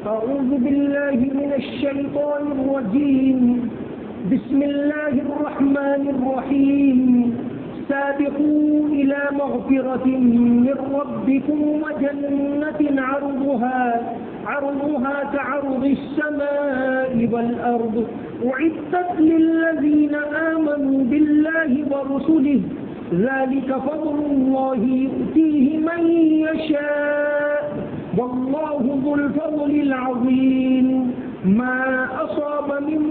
أعوذ بالله من الشيطان الرجيم بسم الله الرحمن الرحيم سابقوا إلى مغفرة من ربكم وجنة عرضها كعرض السماء والأرض أعدت للذين آمنوا بالله ورسله ذلك فضل الله يؤتيه من يشاء والله ذو الفضل العظيم ما أصاب من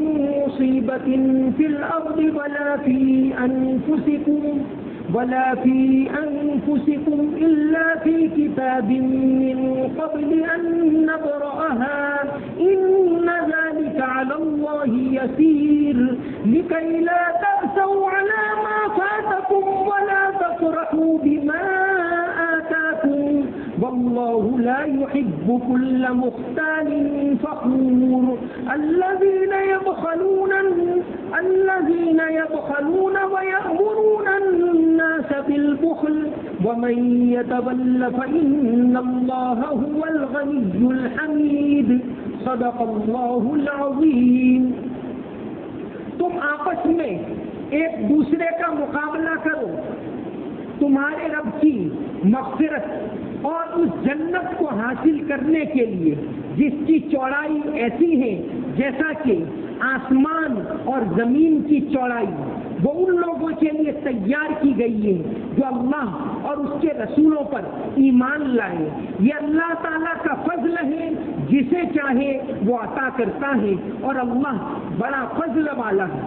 مصيبة في الأرض ولا في أنفسكم إلا في كتاب من قبل أن نبرأها إن ذلك على الله يسير لكي لا تأسوا على ما فاتكم ولا تفرحوا بما آتاكم والله لا يحب كل مختال فخور الذين يبخلون ويأمرون الناس بالبخل ومن يتول فإن الله هو الغني الحميد صدق الله العظيم. تم آپس میں ایک دوسرے کا مقابلہ کرو تمہارے رب کی مغفرت اور اس جنت کو حاصل کرنے کے لیے جس کی چوڑائی ایسی ہے جیسا کہ آسمان اور زمین کی چوڑائی، وہ ان لوگوں کے لیے تیار کی گئی ہے جو اللہ اور اس کے رسولوں پر ایمان لائے. یہ اللہ تعالیٰ کا فضل ہے، جسے چاہے وہ عطا کرتا ہے اور اللہ بڑا فضل والا ہے.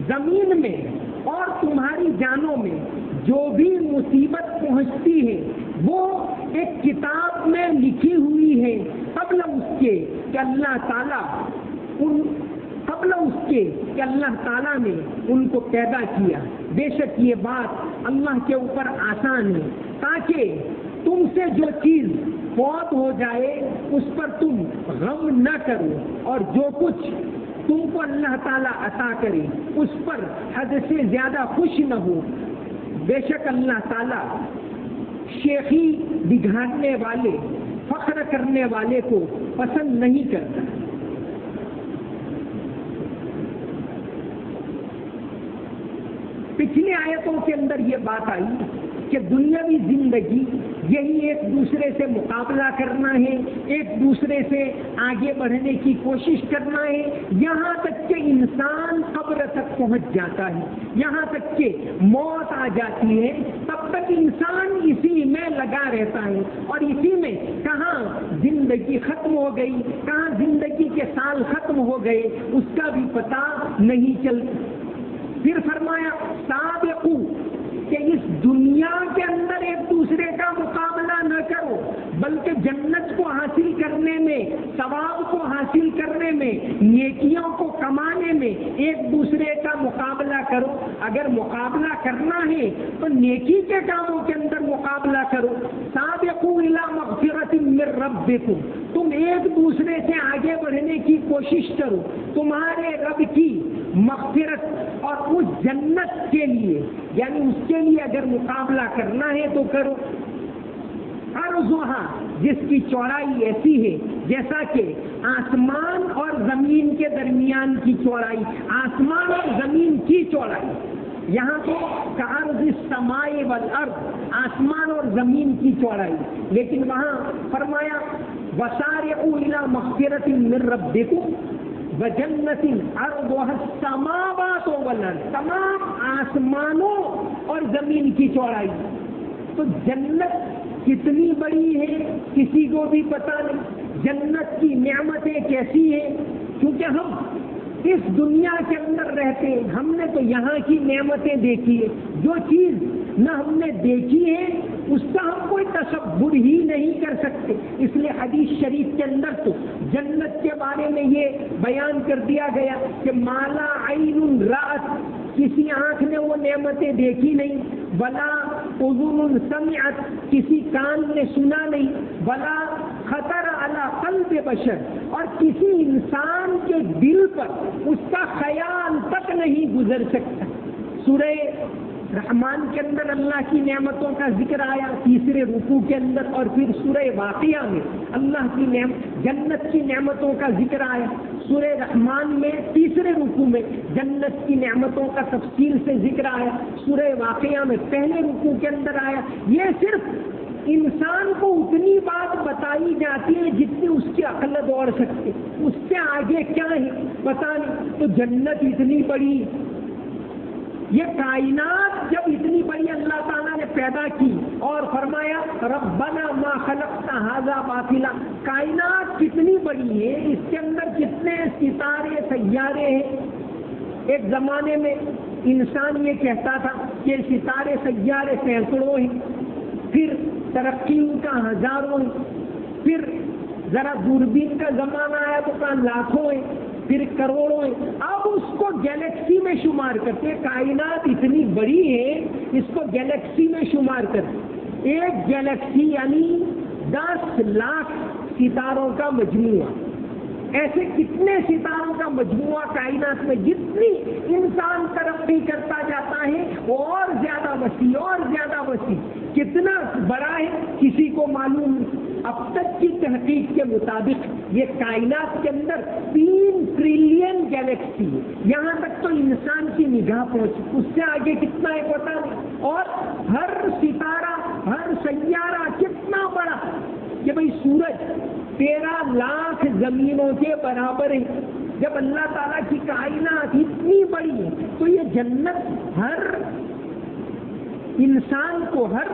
زمین میں اور تمہاری جانوں میں جو بھی مصیبت پہنچتی ہے وہ ایک کتاب میں لکھی ہوئی ہے قبل اس کے کہ اللہ تعالیٰ نے ان کو پیدا کیا. بے شک یہ بات اللہ کے اوپر آسان ہے تاکہ تم سے جو چیز فوت ہو جائے اس پر تم غم نہ کرو اور جو کچھ تم کو اللہ تعالیٰ عطا کرے اس پر حد سے زیادہ خوش نہ ہو. بے شک اللہ تعالیٰ شیخی دکھانے والے، فخر کرنے والے کو پسند نہیں کرتا. پچھلی آیتوں کے اندر یہ بات آئی کہ دنیاوی زندگی یہی ایک دوسرے سے مقابلہ کرنا ہے، ایک دوسرے سے آگے بڑھنے کی کوشش کرنا ہے، یہاں تک کہ انسان قبر تک پہنچ جاتا ہے، یہاں تک کہ موت آ جاتی ہے، تب تک انسان اسی میں لگا رہتا ہے اور اسی میں کہاں زندگی ختم ہو گئی، کہاں زندگی کے سال ختم ہو گئے اس کا بھی پتہ نہیں چلتا. پھر فرمایا سابقو کہ اس دنیا کے اندر ایک دوسرے کا مقابلہ نہ کرو بلکہ جنت کو حاصل کرنے میں، ثواب کو حاصل کرنے میں، نیکیوں کو کمانے میں ایک دوسرے کا مقابلہ کرو. اگر مقابلہ کرنا ہے تو نیکی کے کاموں کے اندر مقابلہ کرو. سابقوا الی مغفرۃ من ربکم، تم ایک دوسرے سے آگے بڑھنے کی کوشش کرو تمہارے رب کی مغفرت اور اس جنت کے لیے، یعنی اس کے لیے اگر مقابلہ کرنا ہے تو کرو. عرضها، جس کی چوڑائی ایسی ہے جیسا کہ آسمان اور زمین کے درمیان کی چوڑائی، آسمان اور زمین کی چوڑائی. یہاں تو کعرض السماء والارض، آسمان اور زمین کی چوڑائی، لیکن وہاں فرمایا وسارعوا الی مغفرۃ من ربکم وجنت عرضها السماوات والارض، تمام آسمانوں اور زمین کی چوڑائی. تو جنت کتنی بڑی ہے کسی کو بھی پتہ نہیں، جنت کی نعمتیں کیسی ہیں، کیونکہ ہم اس دنیا کے اندر رہتے ہیں، ہم نے تو یہاں کی نعمتیں دیکھی ہے. جو چیز نہ ہم نے دیکھی ہے اس کا ہم کوئی تصور ہی نہیں کر سکتے. اس لیے حدیث شریف کے اندر تو جنت کے بارے میں یہ بیان کر دیا گیا کہ مالا عین رأت، کسی آنکھ نے وہ نعمتیں دیکھی نہیں، ولا اذن سمعت، کسی کان نے سنا نہیں، ولا خطر علی قلب بشر، اور کسی انسان کے دل پر اس کا خیال تک نہیں گزر سکتا. سورہ رحمان کے اندر اللہ کی نعمتوں کا ذکر آیا تیسرے رکوع کے اندر، اور پھر سورہ واقعہ میں اللہ کی جنت کی نعمتوں کا ذکر آیا، سورہ رحمان میں تیسرے رکوع میں جنت کی نعمتوں کا تفصیل سے ذکر آیا، سورہ واقعہ میں پہلے رکوع کے اندر آیا۔ یہ صرف انسان کو اتنی بات بتائی جاتی ہے جتنی اس کی عقل دوڑ سکتے، اس سے آگے کیا ہے پتہ نہیں۔ تو جنت اتنی بڑی، یہ کائنات جب اتنی بڑی اللہ تعالیٰ نے پیدا کی اور فرمایا ربنا ما خلقت ھذا باطلا، کائنات کتنی بڑی ہے، اس کے اندر کتنے ستارے سیارے ہیں۔ ایک زمانے میں انسان یہ کہتا تھا کہ ستارے سیارے سینکڑوں ہیں، پھر ترقی کا ہزاروں ہیں، پھر ذرا دوربین کا زمانہ آیا تو کہاں لاکھوں ہیں، پھر کروڑوں ہیں، اب اس کو گیلیکسی میں شمار کرتے ہیں۔ کائنات اتنی بڑی ہے، اس کو گیلیکسی میں شمار کرتے، ایک گیلیکسی یعنی 10 لاکھ ستاروں کا مجموعہ۔ ایسے کتنے ستاروں کا مجموعہ کائنات میں، جتنی انسان ترقی کرتا جاتا ہے اور زیادہ وسیع اور زیادہ وسیع، کتنا بڑا ہے کسی کو معلوم نہیں۔ اب تک کی تحقیق کے مطابق یہ کائنات کے اندر 3 ٹریلین گیلیکسی ہے، یہاں تک تو انسان کی نگاہ پہنچی، اس سے آگے کتنا ہے پتہ نہیں۔ اور ہر ستارہ، ہر سیارہ کتنا بڑا، کہ بھئی سورج 13 لاکھ زمینوں کے برابر ہے۔ جب اللہ تعالیٰ کی کائنات اتنی بڑی ہے تو یہ جنت ہر انسان کو، ہر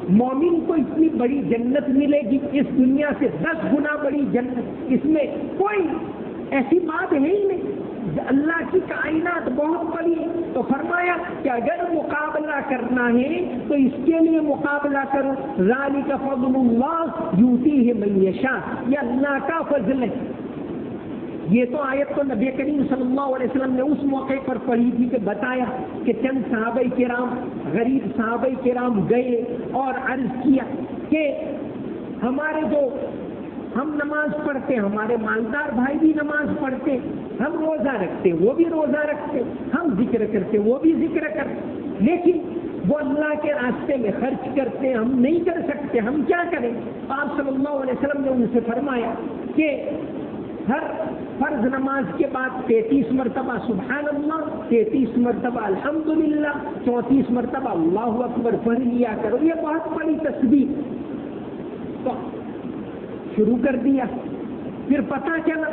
مومن کو اتنی بڑی جنت ملے گی، اس دنیا سے 10 گنا بڑی جنت، اس میں کوئی ایسی بات ہے ہی نہیں۔ اللہ کی کائنات بہت بڑی ہے، تو فرمایا کہ اگر مقابلہ کرنا ہے تو اس کے لیے مقابلہ کرو، ذالک فضل اللہ یؤتیہ من یشاء، یہ اللہ کا فضل ہے۔ یہ تو آیت تو نبی کریم صلی اللہ علیہ وسلم نے اس موقع پر پڑھی تھی کہ بتایا کہ چند صحابہ کرام، غریب صحابہ کرام گئے اور عرض کیا کہ ہمارے جو ہم نماز پڑھتے، ہمارے مالدار بھائی بھی نماز پڑھتے، ہم روزہ رکھتے وہ بھی روزہ رکھتے، ہم ذکر کرتے وہ بھی ذکر کرتے، لیکن وہ اللہ کے راستے میں خرچ کرتے، ہم نہیں کر سکتے، ہم کیا کریں؟ آپ صلی اللہ علیہ وسلم نے ان سے فرمایا کہ ہر فرض نماز کے بعد 33 مرتبہ سبحان اللہ، 33 مرتبہ الحمدللہ، 34 مرتبہ اللہ اکبر پڑھ لیا کرو، یہ بہت بڑی تسبیح۔ تو شروع کر دیا، پھر پتہ چلا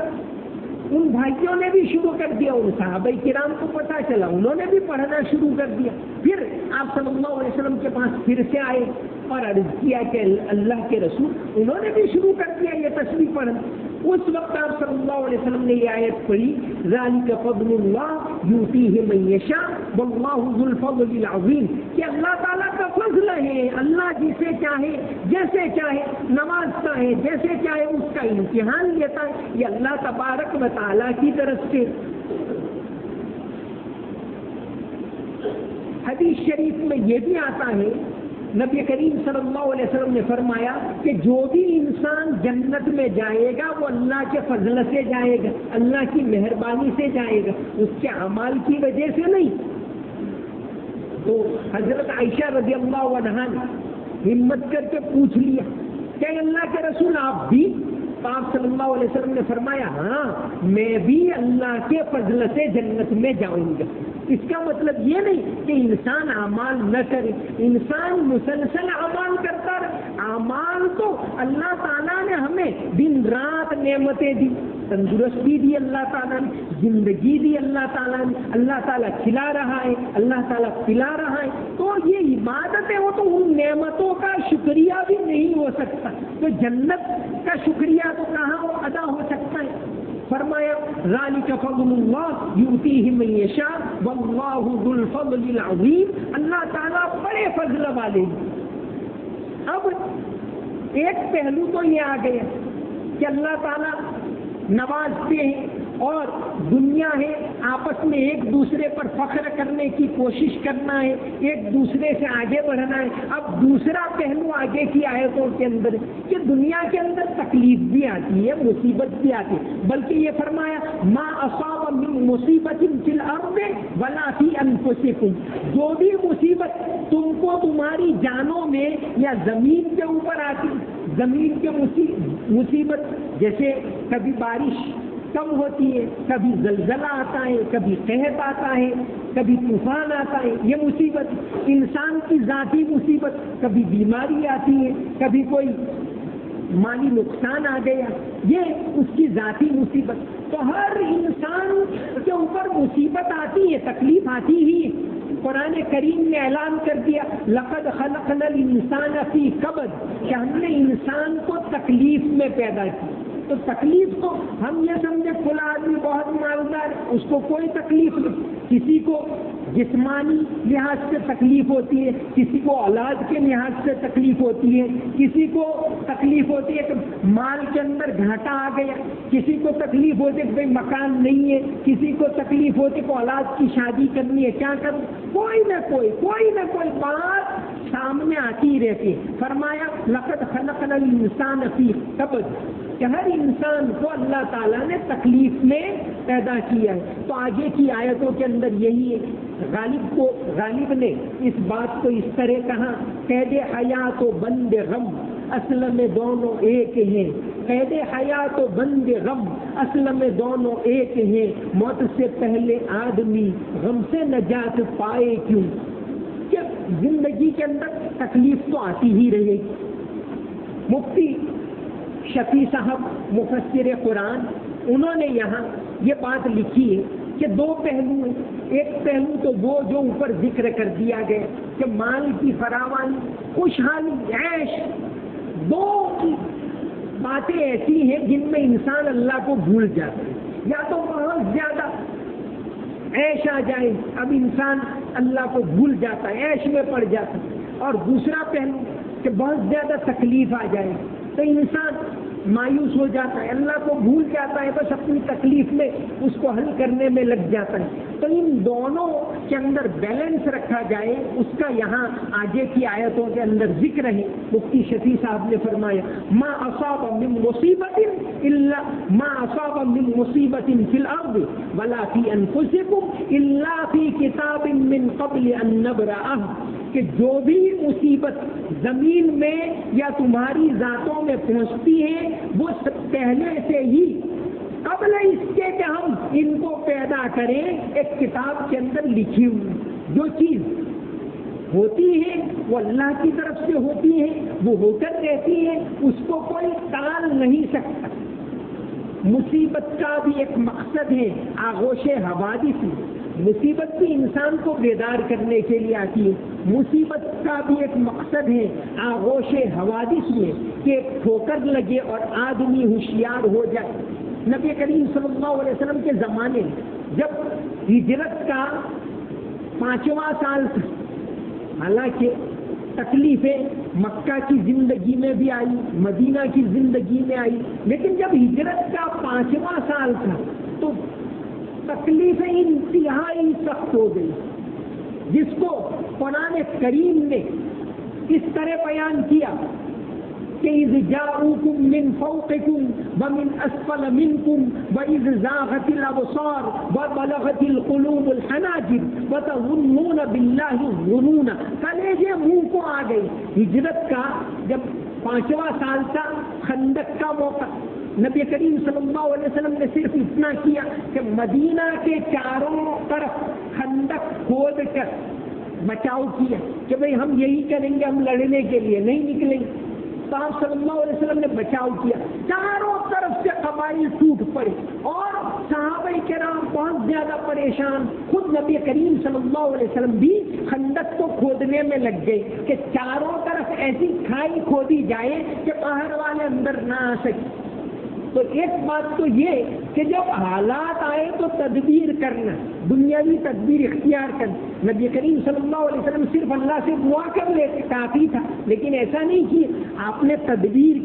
ان بھائیوں نے بھی شروع کر دیا، ان صحابہ کرام کو پتہ چلا، انہوں نے بھی پڑھنا شروع کر دیا۔ پھر آپ صلی اللہ علیہ وسلم کے پاس پھر سے آئے اور عرض کیا کہ اللہ کے رسول، انہوں نے بھی شروع کر دیا یہ تسبیح پڑھنا۔ اس وقت آپ صلی اللہ علیہ وسلم نے یہ آیت پڑھی، ذالک فضل اللہ یؤتیہ من یشاء واللہ ذو الفضل العظیم، کہ اللہ تعالیٰ کا فضل ہے، اللہ جسے چاہے جیسے چاہے نوازتا ہے، جیسے چاہے اس کا امتحان لیتا ہے، یہ اللہ تبارک و تعالیٰ کی طرف سے۔ حدیث شریف میں یہ بھی آتا ہے، نبی کریم صلی اللہ علیہ وسلم نے فرمایا کہ جو بھی انسان جنت میں جائے گا وہ اللہ کے فضل سے جائے گا، اللہ کی مہربانی سے جائے گا، اس کے اعمال کی وجہ سے نہیں۔ تو حضرت عائشہ رضی اللہ عنہا نے ہمت کر کے پوچھ لیا کہ اللہ کے رسول آپ بھی؟ تو آپ صلی اللہ علیہ وسلم نے فرمایا ہاں میں بھی اللہ کے فضل سے جنت میں جاؤں گا۔ اس کا مطلب یہ نہیں کہ انسان اعمال نہ کرے، انسان مسلسل اعمال کرتا رہے۔ اعمال تو اللہ تعالیٰ نے ہمیں دن رات نعمتیں دی، تندرستی دی اللہ تعالیٰ نے، زندگی دی اللہ تعالیٰ نے، اللہ تعالیٰ کھلا رہا ہے، اللہ تعالیٰ پلا رہا ہے، تو یہ عبادت ہے، وہ تو ان نعمتوں کا شکریہ بھی نہیں ہو سکتا، تو جنت کا شکریہ تو کہاں وہ ادا ہو سکتا ہے۔ فرمایا ذالک فضل اللہ یؤتیہ من یشاء واللہ ذو الفضل العظیم، اللہ تعالیٰ بڑے فضل والے ہیں۔ اب ایک پہلو تو یہ آ گیا کہ اللہ تعالیٰ نوازتے ہیں اور دنیا ہے آپس میں ایک دوسرے پر فخر کرنے کی کوشش کرنا ہے، ایک دوسرے سے آگے بڑھنا ہے۔ اب دوسرا پہلو آگے کی آیتوں کے اندر کہ دنیا کے اندر تکلیف بھی آتی ہے، مصیبت بھی آتی ہے، بلکہ یہ فرمایا ما اصاب من مصیبت فی الارض ولا فی انفسکم، جو بھی مصیبت تم کو تمہاری جانوں میں یا زمین کے اوپر آتی، زمین کے مصیبت جیسے کبھی بارش کم ہوتی ہے، کبھی زلزلہ آتا ہے، کبھی قحط آتا ہے، کبھی طوفان آتا ہے، یہ مصیبت انسان کی ذاتی مصیبت، کبھی بیماری آتی ہے، کبھی کوئی مالی نقصان آ گیا، یہ اس کی ذاتی مصیبت. تو ہر انسان کے اوپر مصیبت آتی ہے، تکلیف آتی ہی ہے. قرآن کریم نے اعلان کر دیا لقد خلقنا الانسان فی کبد، کہ ہم نے انسان کو تکلیف میں پیدا کیا. تو تکلیف کو ہم یہ سمجھے کھلا آدمی بہت مالدار، اس کو کوئی تکلیف نہیں. کسی کو جسمانی لحاظ سے تکلیف ہوتی ہے، کسی کو اولاد کے لحاظ سے تکلیف ہوتی ہے، کسی کو تکلیف ہوتی ہے کہ مال کے اندر گھاٹا آ گیا، کسی کو تکلیف ہوتی ہے کہ بھئی مکان نہیں ہے، کسی کو تکلیف ہوتی ہے کہ اولاد کی شادی کرنی ہے، کیا کروں. کوئی نہ کوئی بات سامنے آتی رہتی ہے. فرمایا لقد خلقنا الانسان فی کبد، کہ ہر انسان کو اللہ تعالیٰ نے تکلیف میں پیدا کیا ہے. تو آگے کی آیتوں کے اندر یہی ہے. غالب نے اس بات کو اس طرح کہا، قید حیات و بند غم اصل میں دونوں ایک ہیں، قید حیات و بند غم اصل میں دونوں ایک ہیں، موت سے پہلے آدمی غم سے نجات پائے کیوں. کہ زندگی کے اندر تکلیف تو آتی ہی رہے گی. مفتی شفیع صاحب مفسر قرآن، انہوں نے یہاں یہ بات لکھی ہے کہ دو پہلو ہیں. ایک پہلو تو وہ جو اوپر ذکر کر دیا گیا کہ مال کی فراوانی، خوشحالی، عیش، دو باتیں ایسی ہیں جن میں انسان اللہ کو بھول جاتا ہے. یا تو بہت زیادہ عیش آ جائے، اب انسان اللہ کو بھول جاتا ہے، عیش میں پڑ جاتا ہے. اور دوسرا پہلو کہ بہت زیادہ تکلیف آ جائے تو انسان مایوس ہو جاتا ہے، اللہ کو بھول جاتا ہے، بس اپنی تکلیف میں اس کو حل کرنے میں لگ جاتا ہے. تو ان دونوں کے اندر بیلنس رکھا جائے، اس کا یہاں آگے کی آیتوں کے اندر ذکر ہے. مفتی شفیع صاحب نے فرمایا ما اصاب من مصیبت فی الارض ولا فی انفسکم الا فی کتاب من قبل ان نبرأہ، کہ جو بھی مصیبت زمین میں یا تمہاری ذاتوں میں پہنچتی ہے وہ پہلے سے ہی، قبل اس کے کہ ہم ان کو پیدا کریں، ایک کتاب کے اندر لکھی ہوئی. جو چیز ہوتی ہے وہ اللہ کی طرف سے ہوتی ہے، وہ ہو کر رہتی ہے، اس کو کوئی ٹال نہیں سکتا. مصیبت کا بھی ایک مقصد ہے آغوش حوادث. مصیبت بھی انسان کو بیدار کرنے کے لیے آتی ہے. مصیبت کا بھی ایک مقصد ہے آغوش حوادث میں کہ ٹھوکر لگے اور آدمی ہوشیار ہو جائے. نبی کریم صلی اللہ علیہ وسلم کے زمانے میں جب ہجرت کا 5واں سال تھا، حالانکہ تکلیفیں مکہ کی زندگی میں بھی آئی، مدینہ کی زندگی میں آئی، لیکن جب ہجرت کا 5واں سال تھا تو تکلیفیں انتہائی سخت ہو گئی، جس کو قرآن کریم نے اس طرح بیان کیا کہ اذ جاءوکم من فوقکم ومن اسفل منکم واذ زاغت الابصار وبلغت القلوب الحناجر وتظنون باللہ الظنون. کلیجے منہ کو آ گئی. ہجرت کا جب 5واں سال تھا، خندق کا موقع، نبی کریم صلی اللہ علیہ وسلم نے صرف اتنا کیا کہ مدینہ کے چاروں طرف خندق کھود کر بچاؤ کیا کہ بھئی ہم یہی کریں گے، ہم لڑنے کے لیے نہیں نکلیں گے. تو آپ صلی اللہ علیہ وسلم نے بچاؤ کیا. چاروں طرف سے قبائل ٹوٹ پڑے اور صحابہ کرام بہت زیادہ پریشان. خود نبی کریم صلی اللہ علیہ وسلم بھی خندق کو کھودنے میں لگ گئے کہ چاروں طرف ایسی کھائی کھودی جائے کہ باہر والے اندر نہ آ سکے. تو ایک بات تو یہ کہ جب حالات آئے تو تدبیر کرنا، دنیاوی تدبیر اختیار کرنا. نبی کریم صلی اللہ علیہ وسلم صرف اللہ سے دعا کر لیتے کافی تھا، لیکن ایسا نہیں کیا. آپ نے تدبیر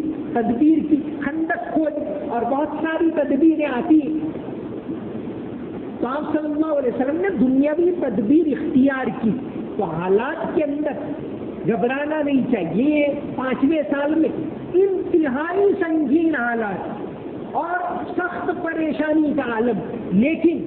کی، خندق کھود اور بہت ساری تدبیریں آتی ہیں. تو آپ صلی اللہ علیہ وسلم نے دنیاوی تدبیر اختیار کی. تو حالات کے اندر گھبرانا نہیں چاہیے. 5ویں سال میں انتہائی سنگین حالات اور سخت پریشانی کا عالم، لیکن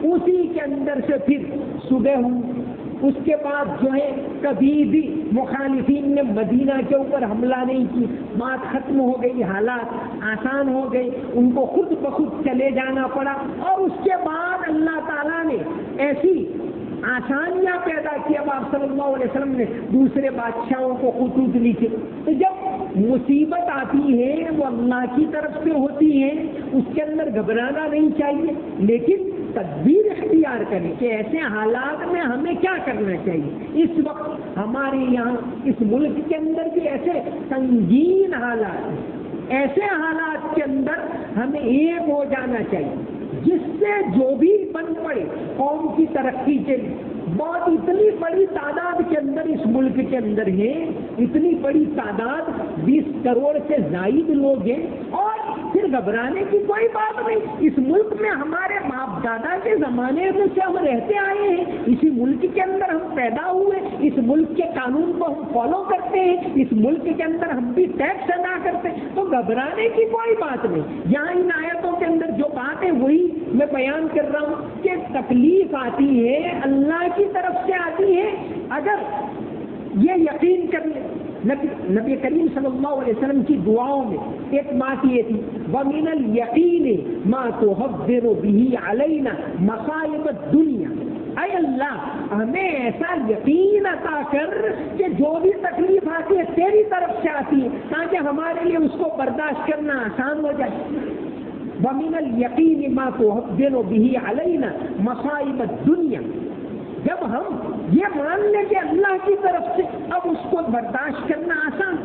اسی کے اندر سے پھر صبح ہوئی، اس کے بعد جو ہے کبھی بھی مخالفین نے مدینہ کے اوپر حملہ نہیں کی، بات ختم ہو گئی، حالات آسان ہو گئے، ان کو خود بخود چلے جانا پڑا، اور اس کے بعد اللہ تعالیٰ نے ایسی آسانیاں پیدا کی، اب آپ صلی اللہ علیہ وسلم نے دوسرے بادشاہوں کو خطوط لکھے۔ تو جب مصیبت آتی ہے وہ اللہ کی طرف سے ہوتی ہے، اس کے اندر گھبرانا نہیں چاہیے، لیکن تدبیر اختیار کریں کہ ایسے حالات میں ہمیں کیا کرنا چاہیے۔ اس وقت ہمارے یہاں اس ملک کے اندر بھی ایسے سنگین حالات ہیں، ایسے حالات کے اندر ہمیں ایک ہو جانا چاہیے جس سے جو بھی بن پڑے قوم کی ترقی کے لیے۔ بہت اتنی بڑی تعداد کے اندر اس ملک کے اندر ہے، اتنی بڑی تعداد 20 کروڑ سے زائد لوگ ہیں، اور پھر گھبرانے کی کوئی بات نہیں۔ اس ملک میں ہمارے باپ دادا کے زمانے میں سے ہم رہتے آئے ہیں، اسی ملک کے اندر ہم پیدا ہوئے، اس ملک کے قانون کو ہم فالو کرتے ہیں، اس ملک کے اندر ہم بھی ٹیکس ادا کرتے ہیں، تو گھبرانے کی کوئی بات نہیں۔ یہاں ان آیتوں کے اندر جو بات ہے وہی میں بیان کر رہا ہوں کہ تکلیف آتی ہے اللہ کی طرف سے آتی ہے، اگر یہ یقین کر لیں۔ نبی کریم صلی اللہ علیہ وسلم کی دعاؤں میں ایک بات یہ تھی، وَمِنَ الْيَقِينِ مَا تُحَذِّرُ بِهِ عَلَيْنَا مَصَائِبَ الدُّنْيَا، اے اللہ ہمیں ایسا یقین عطا کر کہ جو بھی تکلیف آتی ہے تیری طرف سے آتی ہے، تاکہ ہمارے لیے اس کو برداشت کرنا آسان ہو جائے۔ وَمِنَ الْيَقِينِ مَا تُحَذِّرُ بِهِ عَلَيْنَا مَصَائِبَ الدُّنْيَا، جب ہم یہ مان لیں کہ اللہ کی طرف سے، اب اس کو برداشت کرنا آسان۔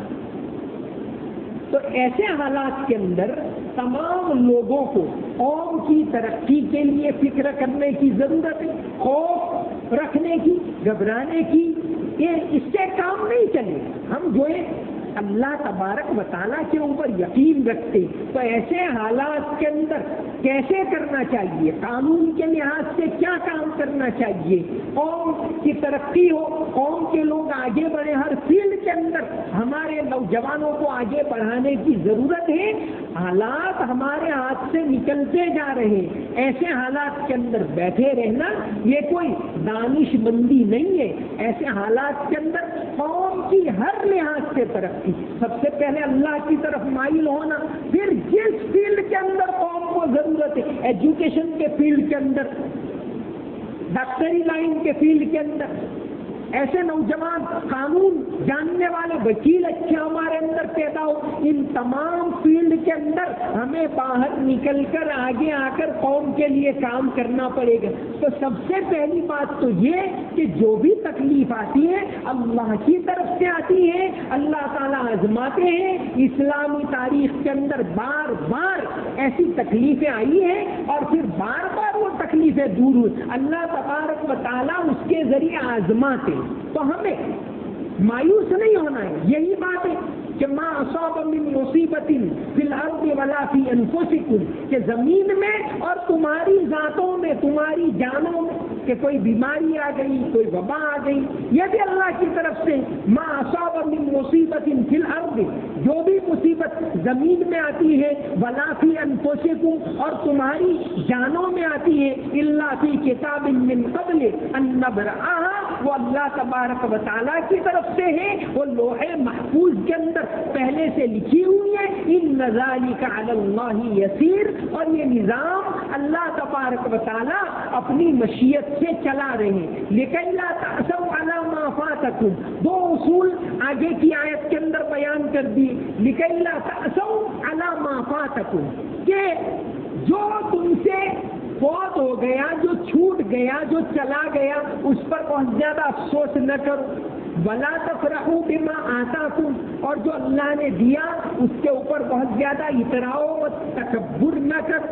تو ایسے حالات کے اندر تمام لوگوں کو قوم کی ترقی کے لیے فکر کرنے کی ضرورت ہے، خوف رکھنے کی، گھبرانے کی، یہ اس سے کام نہیں چلے۔ ہم جو ہے اللہ تبارک و تعالیٰ کے اوپر یقین رکھتے، تو ایسے حالات کے اندر کیسے کرنا چاہیے، قانون کے لحاظ سے کیا کام کرنا چاہیے، قوم کی ترقی ہو، قوم کے لوگ آگے بڑھے، ہر فیلڈ کے اندر ہمارے نوجوانوں کو آگے بڑھانے کی ضرورت ہے۔ حالات ہمارے ہاتھ سے نکلتے جا رہے ہیں، ایسے حالات کے اندر بیٹھے رہنا یہ کوئی دانش مندی نہیں ہے۔ ایسے حالات کے اندر قوم کی ہر لحاظ سے ترقی، سب سے پہلے اللہ کی طرف مائل ہونا، پھر جس فیلڈ کے اندر قوم کو ضرورت ہے، ایجوکیشن کے فیلڈ کے اندر، ڈاکٹری لائن کے فیلڈ کے اندر، ایسے نوجوان قانون جاننے والے وکیل اچھے ہمارے اندر پیدا ہو، ان تمام فیلڈ کے اندر ہمیں باہر نکل کر آگے آ کر قوم کے لیے کام کرنا پڑے گا۔ تو سب سے پہلی بات تو یہ کہ جو بھی تکلیف آتی ہے اللہ کی طرف سے آتی ہے، اللہ تعالیٰ آزماتے ہیں۔ اسلامی تاریخ کے اندر بار بار ایسی تکلیفیں آئی ہیں اور پھر بار بار وہ تکلیفیں دور ہوئی، اللہ تبارک و تعالیٰ اس کے ذریعے آزماتے۔ تو ہمیں مایوس نہیں ہونا ہے، یہی بات ہے کہ ما اصاب من مصیبت فی الارض ولا فی انفسکم، کہ زمین میں اور تمہاری ذاتوں میں، تمہاری جانوں میں کہ کوئی بیماری آ گئی، کوئی وبا آ گئی، یہ بھی اللہ کی طرف سے۔ ما اصاب من مصیبت فی الارض، جو بھی مصیبت زمین میں آتی ہے، ولا فی انفسکم، اور تمہاری جانوں میں آتی ہے، الا فی کتاب من قبل ان نبرأها، وہ اللہ تبارک و تعالیٰ کی طرف سے ہے، وہ لوح محفوظ کے اندر پہلے سے لکھی ہوئی ہے۔ ان ذالک علی اللہ یسیر، اور یہ نظام اللہ تبارک و تعالیٰ اپنی مشیت سے چلا رہے ہیں۔ لکی لا تأسوا علی ما فاتکم، دو اصول آگے کی آیت کے اندر بیان کر دی، لکی لا تأسوا علی ما فاتکم، کہ جو تم سے فوت ہو گیا، جو چھوٹ گیا، جو چلا گیا، اس پر بہت زیادہ افسوس نہ کرو۔ ولا تفرحوا بما آتاکم، اور جو اللہ نے دیا اس کے اوپر بہت زیادہ اتراؤ و تکبر نہ کر۔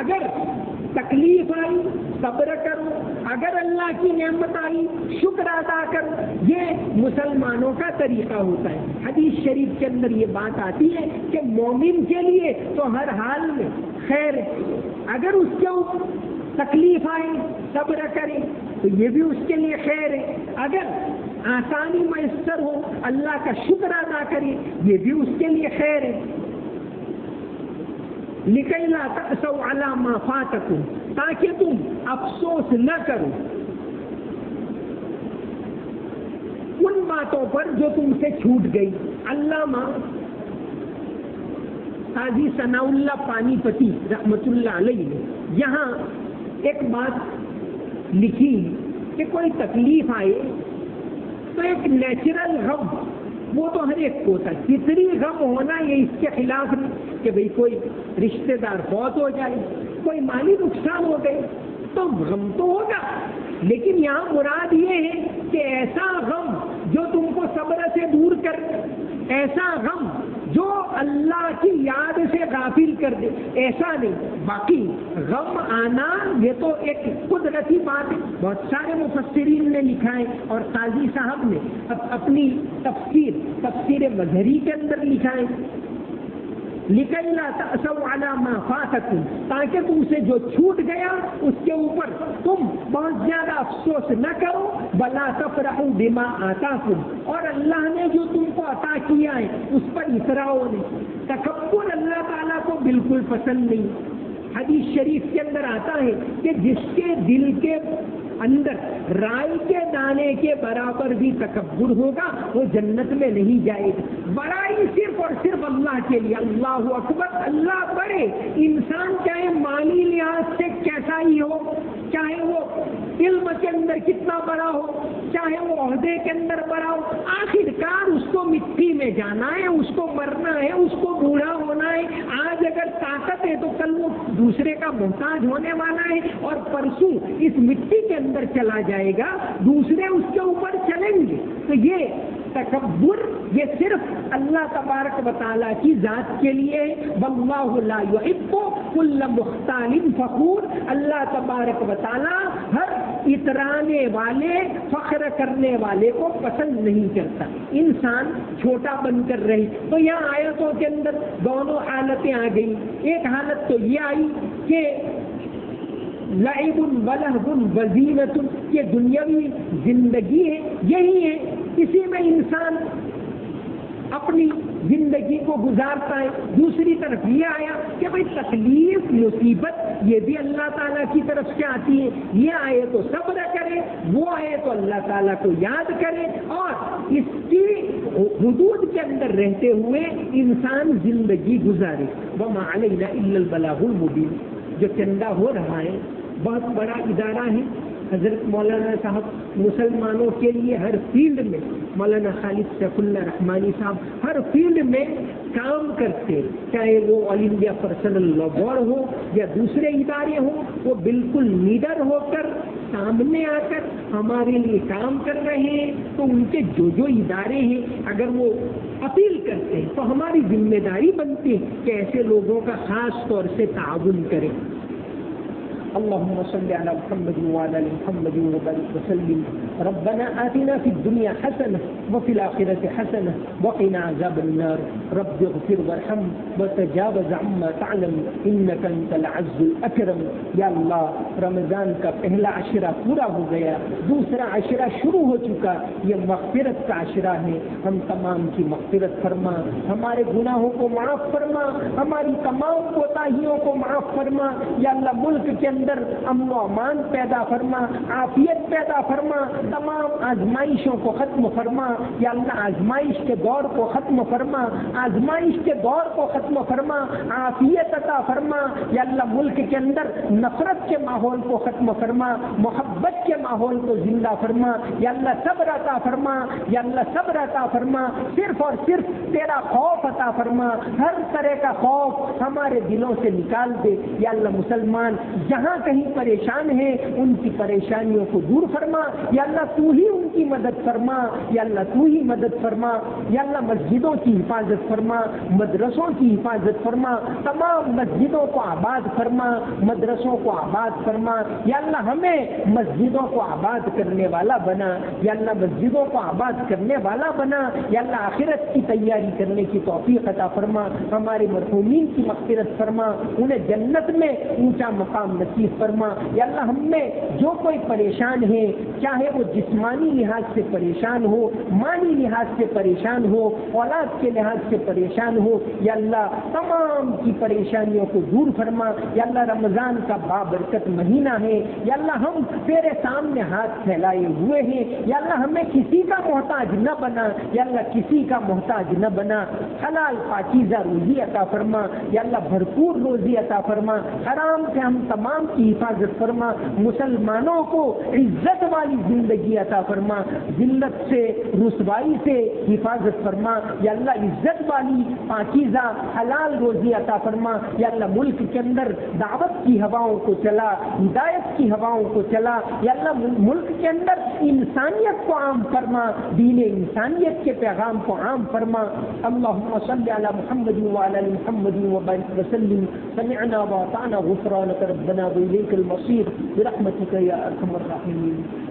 اگر تکلیف آئی صبر کرو، اگر اللہ کی نعمت آئی شکر ادا کرو، یہ مسلمانوں کا طریقہ ہوتا ہے۔ حدیث شریف کے اندر یہ بات آتی ہے کہ مومن کے لیے تو ہر حال میں خیر ہے، اگر اس کے اوپر تکلیف آئے صبر کرے تو یہ بھی اس کے لیے خیر ہے، اگر آسانی میسر ہو اللہ کا شکر ادا کرے یہ بھی اس کے لیے خیر ہے۔ لِكَيْ لَا تَأْسَوْا عَلَى مَا فَاتَكُمْ، تاکہ تم افسوس نہ کرو ان باتوں پر جو تم سے چھوٹ گئی. علامہ قاضی ثناء اللہ پانی پتی رحمت اللہ علیہ نے یہاں ایک بات لکھی کہ کوئی تکلیف آئے تو ایک نیچرل غم وہ تو ہر ایک کو ہوتا ہے. فطری غم ہونا یہ اس کے خلاف نہیں کہ بھئی کوئی رشتہ دار فوت ہو جائے، کوئی مالی نقصان ہو گئے تو غم تو ہوگا، لیکن یہاں مراد یہ ہے کہ ایسا غم جو تم کو صبر سے دور کر، ایسا غم جو اللہ کی یاد سے غافل کر دے، ایسا نہیں. باقی غم آنا یہ تو ایک قدرتی بات ہے. بہت سارے مفسرین نے لکھا ہے اور قاضی صاحب نے اپنی تفسیر مظہری کے اندر لکھا ہے لِكَيْ لَا تَأْسَوْا عَلَى مَا فَاتَكُمْ، تاکہ تم سے جو چھوٹ گیا اس کے اوپر تم بہت زیادہ افسوس نہ کرو. بَلَا تَفْرَحُوا بِمَا آتَاكُمْ، اور اللہ نے جو تم کو عطا کیا ہے اس پر اِسراؤ نہیں. تکبر اللہ تعالیٰ کو بالکل پسند نہیں. حدیث شریف کے اندر آتا ہے کہ جس کے دل کے اندر رائی کے دانے کے برابر بھی تکبر ہوگا وہ جنت میں نہیں جائے گا. بڑائی صرف اور صرف اللہ کے لیے. اللہ اکبر، اللہ بڑے. انسان چاہے مالی لحاظ سے کیسا ہی ہو، چاہے وہ علم کے اندر کتنا بڑا ہو، چاہے وہ عہدے کے اندر بڑا ہو، آخر کار اس کو مٹی میں جانا ہے، اس کو مرنا ہے، اس کو بوڑھا ہونا ہے. آج اگر طاقت ہے تو کل وہ دوسرے کا محتاج ہونے والا ہے، اور پرسوں اس مٹی کے اندر چلا جائے گا، دوسرے اس کے اوپر چلیں گے. تو یہ تکبر یہ صرف اللہ تبارک و تعالیٰ کی ذات کے لیے. واللہ لا يحب كل مختال فخور، اللہ تبارک و تعالیٰ ہر اترانے والے، فخر کرنے والے کو پسند نہیں کرتا. انسان چھوٹا بن کر رہے. تو یہاں آیتوں کے اندر دونوں حالتیں آ گئی. ایک حالت تو یہ آئی کہ لعب ولہو وزینۃ، یہ دنیاوی زندگی ہے، یہی ہے، اسی میں انسان اپنی زندگی کو گزارتا ہے. دوسری طرف یہ آیا کہ بھئی تکلیف مصیبت یہ بھی اللہ تعالیٰ کی طرف سے آتی ہے. یہ آئے تو صبر کرے، وہ آئے تو اللہ تعالیٰ کو یاد کرے، اور اس کی حدود کے اندر رہتے ہوئے انسان زندگی گزارے. وما علینا الا البلاغ المبین. جو چندہ ہو رہا ہے بہت بڑا ادارہ ہے. حضرت مولانا صاحب مسلمانوں کے لیے ہر فیلڈ میں، مولانا خالد سیف اللہ رحمانی صاحب ہر فیلڈ میں کام کرتے، چاہے وہ آل انڈیا پرسنل لا بورڈ ہو یا دوسرے ادارے ہوں، وہ بالکل لیڈر ہو کر سامنے آ کر ہمارے لیے کام کر رہے ہیں. تو ان کے جو ادارے ہیں اگر وہ اپیل کرتے ہیں تو ہماری ذمہ داری بنتی ہے کہ ایسے لوگوں کا خاص طور سے تعاون کریں. اللهم صل على محمد وعلى ال محمد وبارك وسلم. ربنا آتنا في الدنيا حسنة وفي الآخرة حسنة وقنا عذاب النار. رب اغفر وارحم وتجاوز عما تعلم إنك أنت العز الأكرم. یا اللہ، رمضان کا پہلا عشرہ پورا ہو گیا، دوسرا عشرہ شروع ہو چکا. یہ مغفرت کا عشرہ ہے. ہم تمام کی مغفرت فرما، ہمارے گناہوں کو معاف فرما، ہماری تمام کوتاہیوں کو معاف فرما. یا اللہ، ملک کے اندر امن و امان پیدا فرما، عافیت پیدا فرما، تمام آزمائشوں کو ختم فرما. یا اللہ، آزمائش کے دور کو ختم فرما، آزمائش کے دور کو ختم فرما، عافیت عطا فرما. یا اللہ، ملک کے اندر نفرت کے ماحول کو ختم فرما، محبت کے ماحول کو زندہ فرما. یا اللہ، صبر عطا فرما. یا اللہ، صبر عطا فرما. صرف اور صرف تیرا خوف عطا فرما. ہر طرح کا خوف ہمارے دلوں سے نکال دے. یا اللہ، مسلمان جہاں کہیں پریشان ہیں ان کی پریشانیوں کو دور فرما. یا اللہ، تو ہی ان کی مدد فرما. یا اللہ، تو ہی مدد فرما. یا اللہ، مسجدوں کی حفاظت فرما، مدرسوں کی حفاظت فرما. تمام مسجدوں کو آباد فرما، مدرسوں کو آباد فرما. یا اللہ، ہمیں مسجدوں کو آباد کرنے والا بنا. یا اللہ، مسجدوں کو آباد کرنے والا بنا. یا اللہ، آخرت کی تیاری کرنے کی توفیق عطا فرما. ہمارے مرحومین کی مغفرت فرما، انہیں جنت میں اونچا مقام نصیب فرما. یا اللہ، ہم میں جو کوئی پریشان ہے، چاہے وہ جسمانی لحاظ سے پریشان ہو، مالی لحاظ سے پریشان ہو، اولاد کے لحاظ سے پریشان ہو، یا اللہ تمام کی پریشانیوں کو دور فرما۔ یا اللہ رمضان کا بابرکت مہینہ ہے، یا اللہ ہم تیرے سامنے ہاتھ پھیلائے ہوئے ہیں، یا اللہ ہمیں کسی کا محتاج نہ بنا، یا اللہ کسی کا محتاج نہ بنا، حلال پاکیزہ روزی عطا فرما، یا اللہ بھرپور روزی عطا فرما، حرام سے ہم تمام کی حفاظت فرما، مسلمانوں کو عزت والی زندگی عطا فرما، ذلت سے رسوائی سے حفاظت فرما، یا اللہ عزت والی پاکیزہ حلال روزی عطا فرما، یا اللہ ملک کے اندر دعوت کی ہواؤں کو چلا، ہدایت کی ہواؤں کو چلا، یا اللہ ملک کے اندر انسانیت کو عام فرما، دین انسانیت کے پیغام کو عام فرما۔ اللہم صلی علی محمد وعلی آل محمد وبارک وسلم۔ سمعنا واطعنا غفرانک ربنا وإلیک المصیر برحمتک یا ارحم الراحمین۔